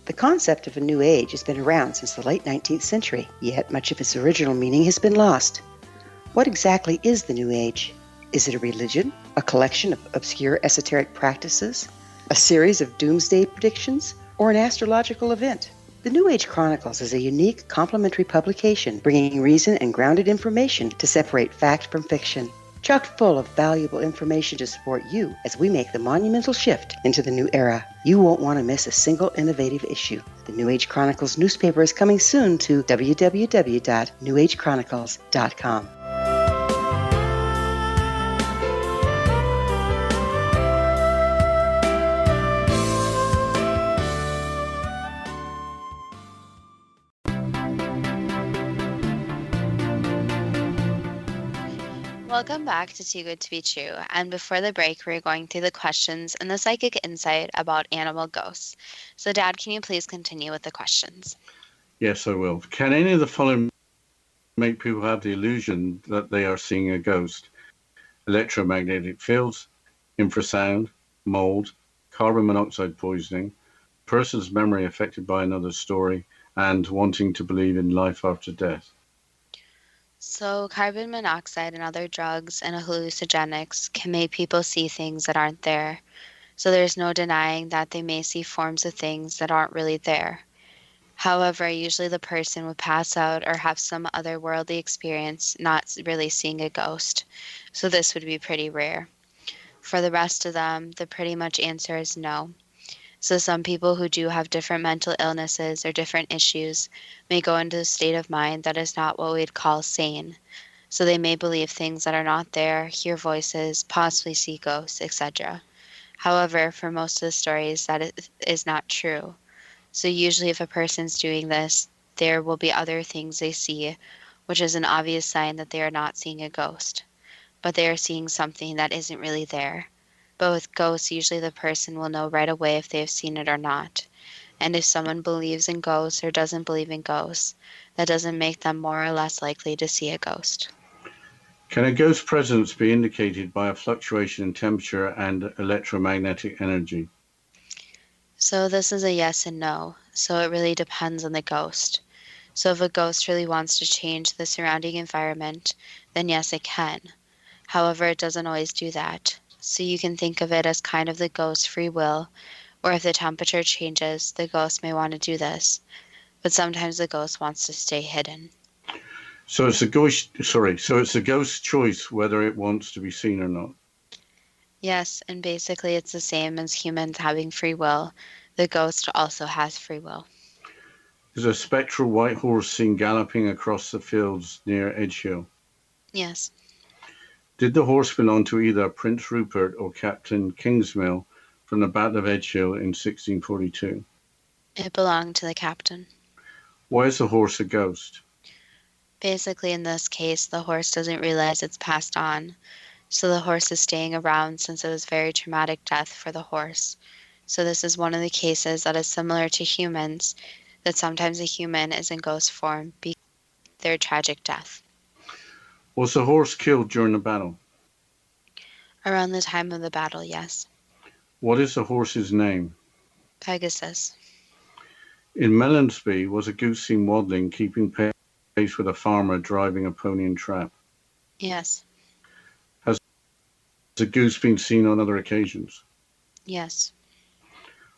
The concept of a new age has been around since the late 19th century, yet much of its original meaning has been lost. What exactly is the new age? Is it a religion, a collection of obscure esoteric practices, a series of doomsday predictions, or an astrological event? The New Age Chronicles is a unique complementary publication bringing reason and grounded information to separate fact from fiction. Chock full of valuable information to support you as we make the monumental shift into the new era. You won't want to miss a single innovative issue. The New Age Chronicles newspaper is coming soon to www.newagechronicles.com. Welcome back to Too Good to Be True. And before the break, we are going through the questions and the psychic insight about animal ghosts. So, Dad, can you please continue with the questions? Yes, I will. Can any of the following make people have the illusion that they are seeing a ghost? Electromagnetic fields, infrasound, mold, carbon monoxide poisoning, person's memory affected by another story, and wanting to believe in life after death. So, carbon monoxide and other drugs and hallucinogenics can make people see things that aren't there. So, there's no denying that they may see forms of things that aren't really there. However, usually the person would pass out or have some otherworldly experience, not really seeing a ghost. So, this would be pretty rare. For the rest of them, the pretty much answer is no. So, some people who do have different mental illnesses or different issues may go into a state of mind that is not what we'd call sane. So, they may believe things that are not there, hear voices, possibly see ghosts, etc. However, for most of the stories, that is not true. So, usually, if a person's doing this, there will be other things they see, which is an obvious sign that they are not seeing a ghost, but they are seeing something that isn't really there. But with ghosts, usually the person will know right away if they have seen it or not. And if someone believes in ghosts or doesn't believe in ghosts, that doesn't make them more or less likely to see a ghost. Can a ghost presence be indicated by a fluctuation in temperature and electromagnetic energy? So this is a yes and no. So it really depends on the ghost. So if a ghost really wants to change the surrounding environment, then yes, it can. However, it doesn't always do that. So you can think of it as kind of the ghost's free will, or if the temperature changes, the ghost may want to do this. But sometimes the ghost wants to stay hidden. So it's a ghost's choice whether it wants to be seen or not. Yes, and basically it's the same as humans having free will. The ghost also has free will. Is a spectral white horse seen galloping across the fields near Edgehill? Yes, Did the horse belong to either Prince Rupert or Captain Kingsmill from the Battle of Edgehill in 1642? it belonged to the captain. Why is the horse a ghost? Basically, in this case, the horse doesn't realize it's passed on. So the horse is staying around since it was very traumatic death for the horse. So this is one of the cases that is similar to humans, that sometimes a human is in ghost form because of their tragic death. Was the horse killed during the battle? Around the time of the battle, yes. What is the horse's name? Pegasus. In Melonsby, was a goose seen waddling, keeping pace with a farmer driving a pony and trap? Yes. Has the goose been seen on other occasions? Yes.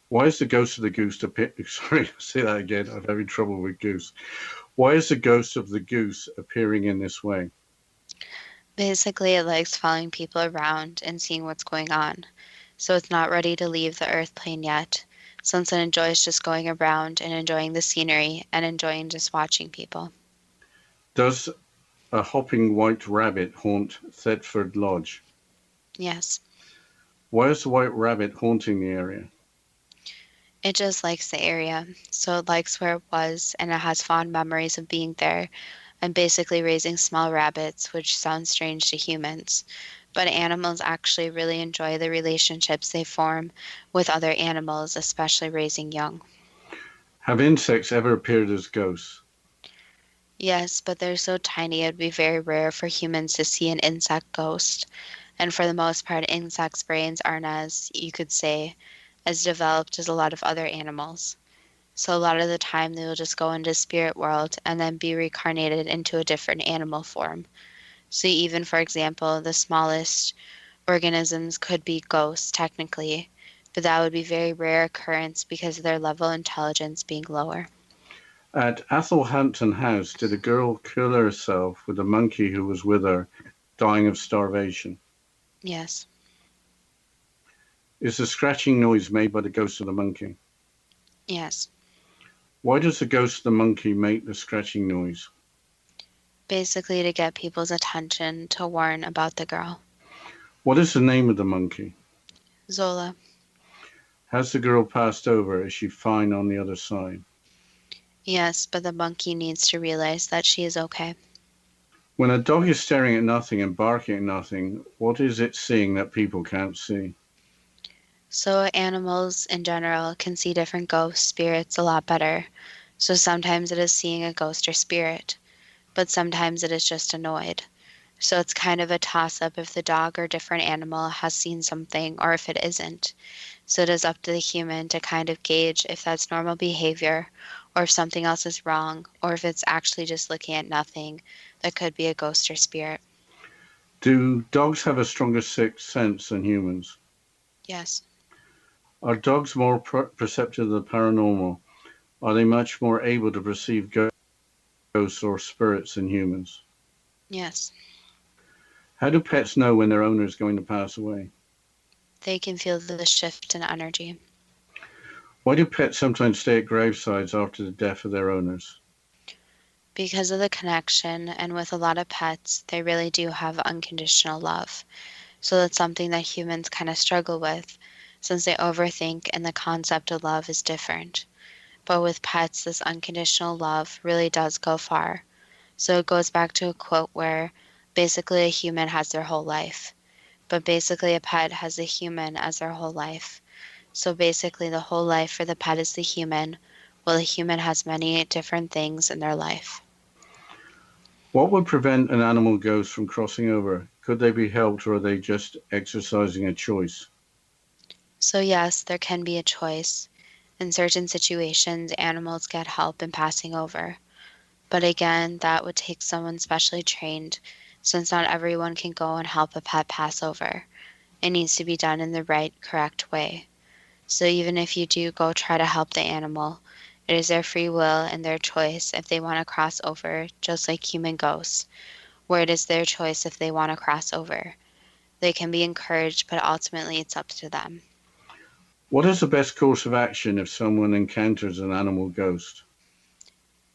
Why is the ghost of the goose sorry, say that again. I'm having trouble with goose. Why is the ghost of the goose appearing in this way? Basically, it likes following people around and seeing what's going on. So it's not ready to leave the earth plane yet, since it enjoys just going around and enjoying the scenery and enjoying just watching people. Does a hopping white rabbit haunt Thetford Lodge? Yes. Why is the white rabbit haunting the area? It just likes the area, so it likes where it was, and it has fond memories of being there and basically raising small rabbits, which sounds strange to humans. But animals actually really enjoy the relationships they form with other animals, especially raising young. Have insects ever appeared as ghosts? Yes, but they're so tiny it would be very rare for humans to see an insect ghost. And for the most part, insects' brains aren't as, you could say, as developed as a lot of other animals. So a lot of the time they will just go into spirit world and then be reincarnated into a different animal form. So even for example, the smallest organisms could be ghosts technically, but that would be very rare occurrence because of their level of intelligence being lower. At Athelhampton House, did a girl kill herself with a monkey who was with her, dying of starvation? Yes. Is the scratching noise made by the ghost of the monkey? Yes. Why does the ghost of the monkey make the scratching noise? Basically, to get people's attention to warn about the girl. What is the name of the monkey? Zola. Has the girl passed over? Is she fine on the other side? Yes, but the monkey needs to realize that she is okay. When a dog is staring at nothing and barking at nothing, what is it seeing that people can't see? So, animals in general can see different ghosts, spirits a lot better. So, sometimes it is seeing a ghost or spirit, but sometimes it is just annoyed. So, it's kind of a toss up if the dog or different animal has seen something or if it isn't. So, it is up to the human to kind of gauge if that's normal behavior or if something else is wrong or if it's actually just looking at nothing that could be a ghost or spirit. Do dogs have a stronger sixth sense than humans? Yes. Are dogs more perceptive of the paranormal? Are they much more able to perceive ghosts or spirits than humans? Yes. How do pets know when their owner is going to pass away? They can feel the shift in energy. Why do pets sometimes stay at gravesides after the death of their owners? Because of the connection, and with a lot of pets, they really do have unconditional love. So that's something that humans kind of struggle with since they overthink and the concept of love is different. But with pets, this unconditional love really does go far. So it goes back to a quote where basically a human has their whole life, but basically a pet has a human as their whole life. So basically, the whole life for the pet is the human, while the human has many different things in their life. What would prevent an animal ghost from crossing over? Could they be helped, or are they just exercising a choice? So, yes, there can be a choice. In certain situations, animals get help in passing over. But again, that would take someone specially trained, since not everyone can go and help a pet pass over. It needs to be done in the right, correct way. So, even if you do go try to help the animal, it is their free will and their choice if they want to cross over, just like human ghosts, where it is their choice if they want to cross over. They can be encouraged, but ultimately it's up to them. What is the best course of action if someone encounters an animal ghost?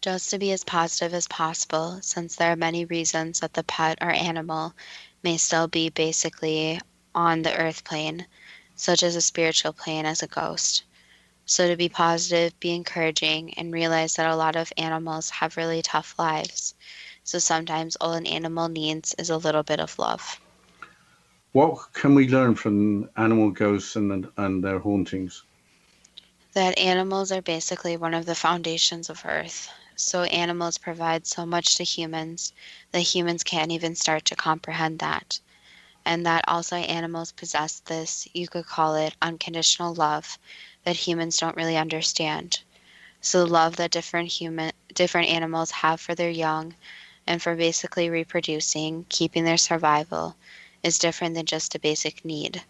Just to be as positive as possible, since there are many reasons that the pet or animal may still be basically on the earth plane, such as a spiritual plane as a ghost. So to be positive, be encouraging, and realize that a lot of animals have really tough lives. So sometimes all an animal needs is a little bit of love. What can we learn from animal ghosts and their hauntings? That animals are basically one of the foundations of Earth. So animals provide so much to humans that humans can't even start to comprehend that. And that also animals possess this, you could call it unconditional love that humans don't really understand. So the love that different animals have for their young and for basically reproducing, keeping their survival is different than just a basic need.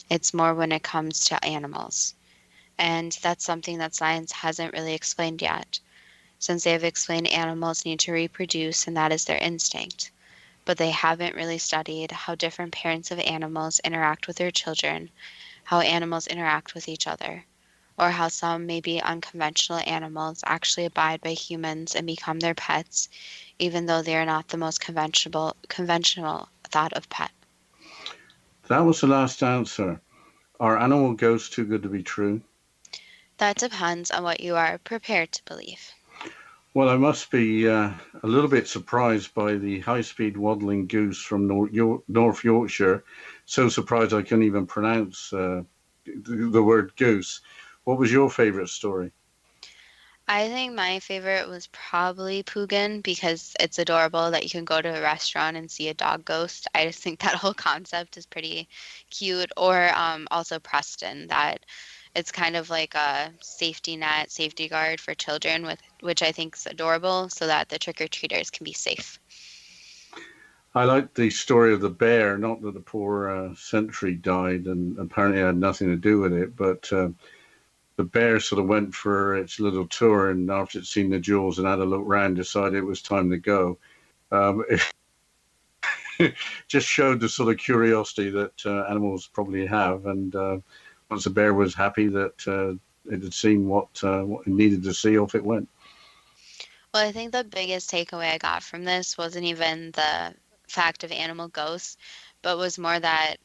It's more when it comes to animals. And that's something that science hasn't really explained yet, since they have explained animals need to reproduce and that is their instinct. But they haven't really studied how different parents of animals interact with their children, how animals interact with each other, or how some maybe unconventional animals actually abide by humans and become their pets, even though they are not the most conventional thought of pet. That was the last answer. Are animal ghosts too good to be true? That depends on what you are prepared to believe. Well, I must be a little bit surprised by the high-speed waddling goose from North Yorkshire. So surprised I couldn't even pronounce the word goose. What was your favourite story? I think my favorite was probably Pugin because it's adorable that you can go to a restaurant and see a dog ghost. I just think that whole concept is pretty cute. Or also Preston, that it's kind of like a safety net, safety guard for children, with which I think is adorable, so that the trick or treaters can be safe. I like the story of the bear, not that the poor sentry died and apparently had nothing to do with it, but the bear sort of went for its little tour, and after it'd seen the jewels and had a look round, decided it was time to go. It just showed the sort of curiosity that animals probably have. And once the bear was happy that it had seen what it needed to see, off it went. Well, I think the biggest takeaway I got from this wasn't even the fact of animal ghosts, but was more that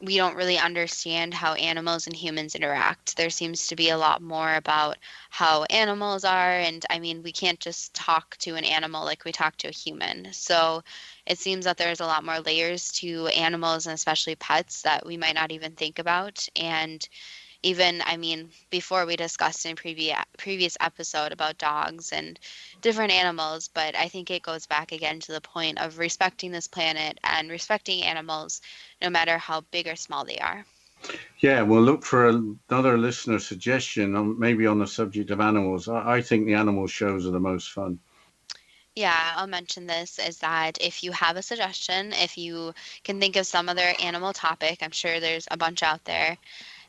we don't really understand how animals and humans interact. There seems to be a lot more about how animals are. And I mean, we can't just talk to an animal like we talk to a human. So it seems that there's a lot more layers to animals and especially pets that we might not even think about. And even, I mean, before we discussed in previous episode about dogs and different animals, but I think it goes back again to the point of respecting this planet and respecting animals, no matter how big or small they are. Yeah, we'll look for another listener suggestion, maybe on the subject of animals. I think the animal shows are the most fun. Yeah, I'll mention this is that if you have a suggestion, if you can think of some other animal topic, I'm sure there's a bunch out there,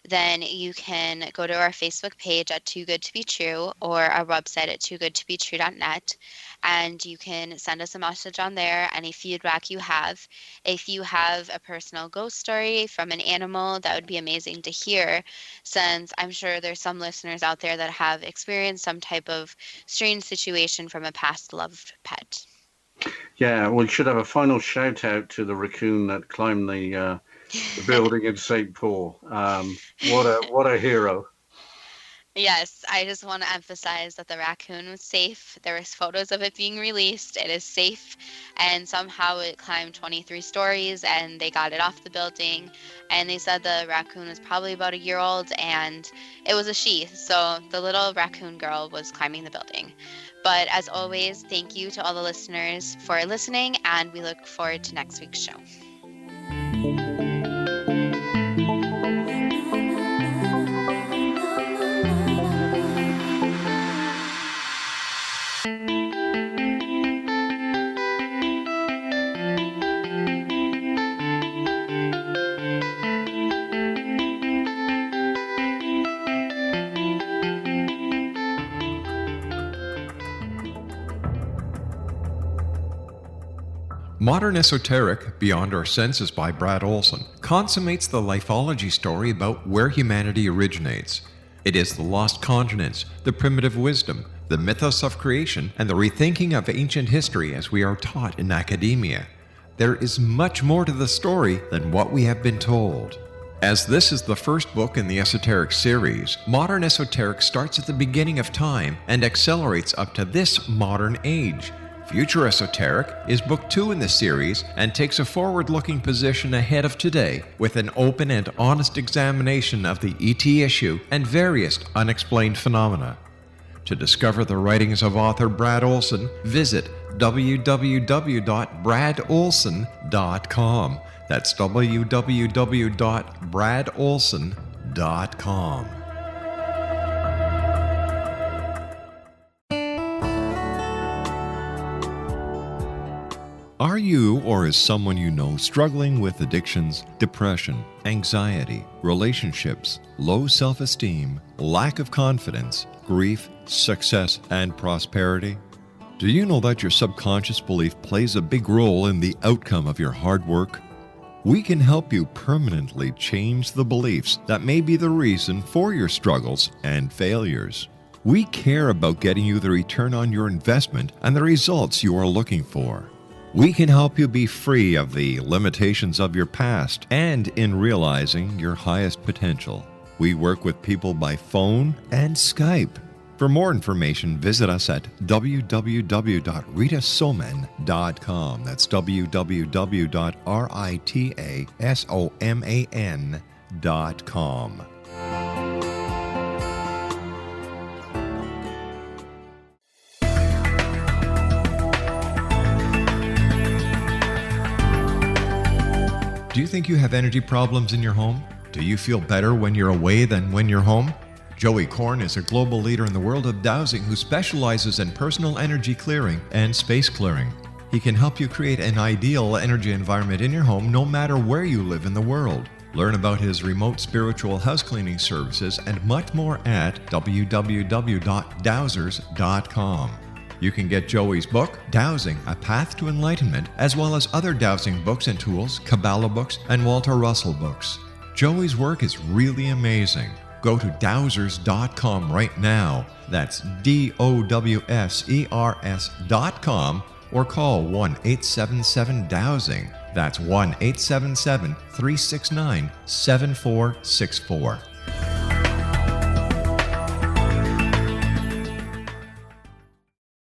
then you can go to our Facebook page at Too Good to Be True or our website at toogoodtobetrue.net, and you can send us a message on there, any feedback you have. If you have a personal ghost story from an animal, that would be amazing to hear, since I'm sure there's some listeners out there that have experienced some type of strange situation from a past loved pet. Yeah, we should have a final shout out to the raccoon that climbed the building in St. Paul. What a hero. Yes, I just want to emphasize that the raccoon was safe. There was photos of it being released. It is safe, and somehow it climbed 23 stories, and they got it off the building. And they said the raccoon was probably about a year old, and it was a she. So the little raccoon girl was climbing the building. But as always, thank you to all the listeners for listening, and we look forward to next week's show. Modern Esoteric, Beyond Our Senses by Brad Olson, consummates the lifology story about where humanity originates. It is the lost continents, the primitive wisdom, the mythos of creation, and the rethinking of ancient history as we are taught in academia. There is much more to the story than what we have been told. As this is the first book in the Esoteric series, Modern Esoteric starts at the beginning of time and accelerates up to this modern age. Future Esoteric is book 2 in the series and takes a forward-looking position ahead of today with an open and honest examination of the ET issue and various unexplained phenomena. To discover the writings of author Brad Olson, visit www.bradolson.com. That's www.bradolson.com. Are you or is someone you know struggling with addictions, depression, anxiety, relationships, low self-esteem, lack of confidence, grief, success, and prosperity? Do you know that your subconscious belief plays a big role in the outcome of your hard work? We can help you permanently change the beliefs that may be the reason for your struggles and failures. We care about getting you the return on your investment and the results you are looking for. We can help you be free of the limitations of your past and in realizing your highest potential. We work with people by phone and Skype. For more information, visit us at www.ritasoman.com. That's www.ritasoman.com. Do you think you have energy problems in your home? Do you feel better when you're away than when you're home? Joey Korn is a global leader in the world of dowsing who specializes in personal energy clearing and space clearing. He can help you create an ideal energy environment in your home no matter where you live in the world. Learn about his remote spiritual house cleaning services and much more at www.dowsers.com. You can get Joey's book, Dowsing, A Path to Enlightenment, as well as other dowsing books and tools, Kabbalah books, and Walter Russell books. Joey's work is really amazing. Go to dowsers.com right now. That's DOWSERS.com or call 1-877-DOWSING. That's 1-877-369-7464.